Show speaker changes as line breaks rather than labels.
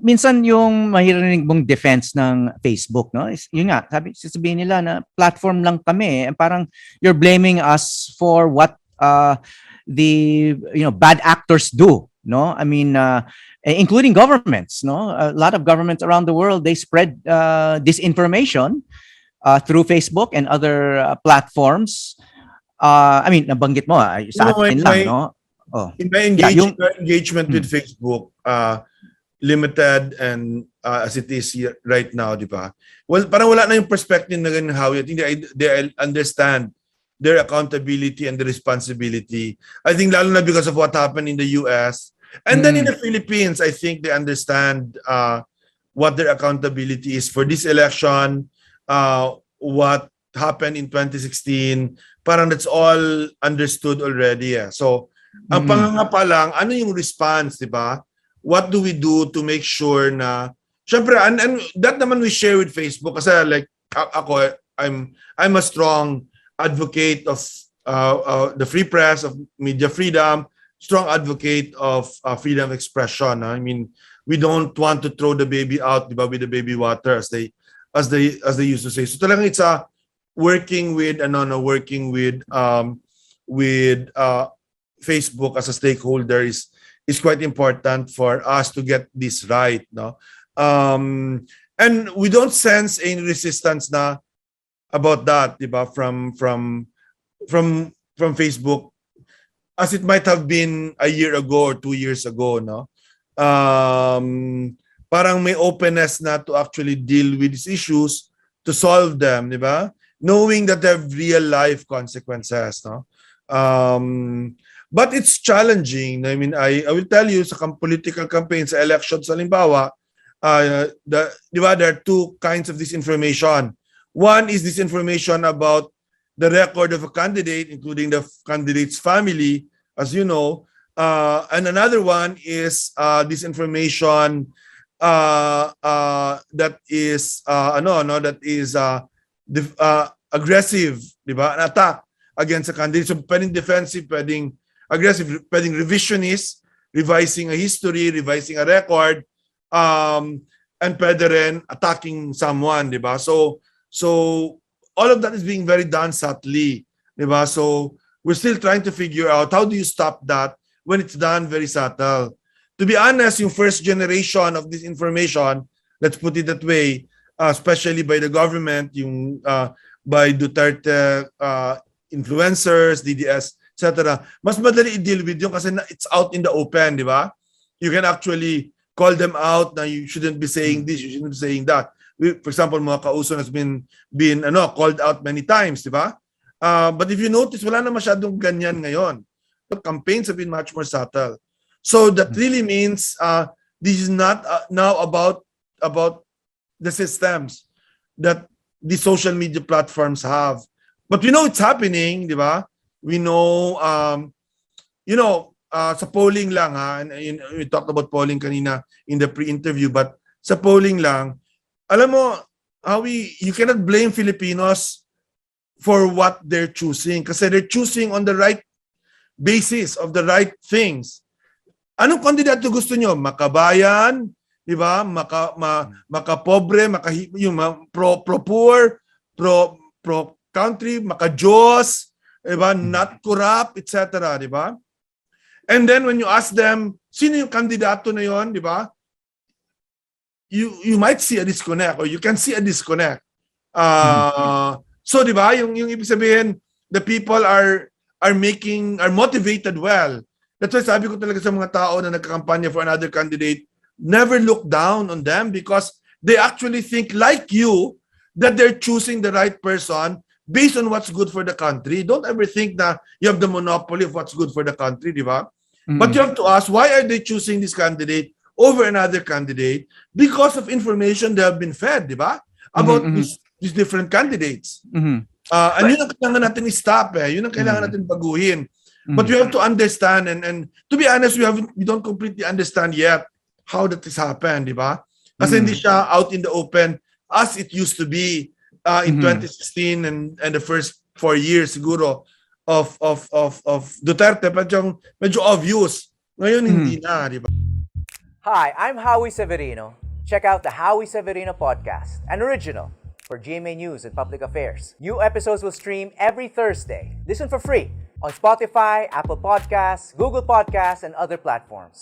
minsan yung mahirinig mong defense ng Facebook, no? Yun nga, sasabihin nila na platform lang kami. Parang you're blaming us for what the bad actors do, no? I mean, including governments, no? A lot of governments around the world, they spread disinformation through Facebook and other platforms. I mean, nabanggit mo, sa atin lang, no?
Oh. In my engagement with Facebook, limited and as it is right now, di ba? Well, parang wala na yung perspective na ganun, Howie. I think they understand their accountability and the responsibility. I think lalo na because of what happened in the US. And then in the Philippines, I think they understand what their accountability is for this election, what happened in 2016. Parang that's all understood already. So, ang pangangapa lang, ano yung response, di ba? What do we do to make sure na, syempre, and that naman we share with Facebook kasi like, ako, I'm a strong advocate of the free press, of media freedom, strong advocate of freedom of expression. I mean, we don't want to throw the baby out, di ba, with the baby water, as they used to say. So talagang it's working with Facebook as a stakeholder is quite important for us to get this right, no? And we don't sense any resistance na about that, diba, from Facebook, as it might have been a year ago or 2 years ago, no? Parang may openness na to actually deal with these issues, to solve them, diba? Knowing that they have real life consequences, no? But it's challenging. I mean, I will tell you, sa political campaigns, sa elections, halimbawa, diba, there are two kinds of disinformation. One is disinformation about the record of a candidate, including the candidate's family, as you know. And another one is disinformation that is aggressive, diba? An attack against a candidate. So pwedeng defensive, pwedeng aggressive, pwedeng revisionist, revising a history, revising a record, and pwede rin attacking someone, di ba? So all of that is being very done subtly, di ba? So we're still trying to figure out how do you stop that when it's done very subtle. To be honest, yung first generation of this information, let's put it that way, especially by the government, yung by Duterte influencers, DDS, etc. Mas madali i-deal with yun kasi it's out in the open, di ba? You can actually call them out na you shouldn't be saying this, you shouldn't be saying that. For example, mga kauso has been called out many times, di ba? But if you notice, wala na masyadong ganyan ngayon. The campaigns have been much more subtle. So that really means this is not now about the systems that the social media platforms have. But we know it's happening, di ba? We know, sa polling lang, and we talked about polling kanina in the pre-interview, but sa polling lang, alam mo, Howie, you cannot blame Filipinos for what they're choosing kasi they're choosing on the right basis of the right things. Anong kandidato gusto nyo? Makabayan, di ba? Makapobre, pro-poor, pro-country, maka-Diyos, diba? Not corrupt, etc. Diba? And then when you ask them, sino yung kandidato na yon, diba? You might see a disconnect, or you can see a disconnect. So diba, yung ibig sabihin, the people are motivated well. That's why sabi ko talaga sa mga tao na nagkakampanya for another candidate, never look down on them because they actually think like you that they're choosing the right person based on what's good for the country. Don't ever think that you have the monopoly of what's good for the country, di ba? But you have to ask, why are they choosing this candidate over another candidate? Because of information they have been fed, di ba? About these different candidates. And yun ang kailangan natin i-stop Yun ang kailangan natin baguhin. But we have to understand, and to be honest, we don't completely understand yet how that has happened, di ba? Kasi hindi siya out in the open as it used to be. In 2016 and the first 4 years siguro of Duterte, medyo obvious. Ngayon hindi na, di ba?
Hi, I'm Howie Severino. Check out the Howie Severino Podcast, an original for GMA News and Public Affairs. New episodes will stream every Thursday. Listen for free on Spotify, Apple Podcasts, Google Podcasts, and other platforms.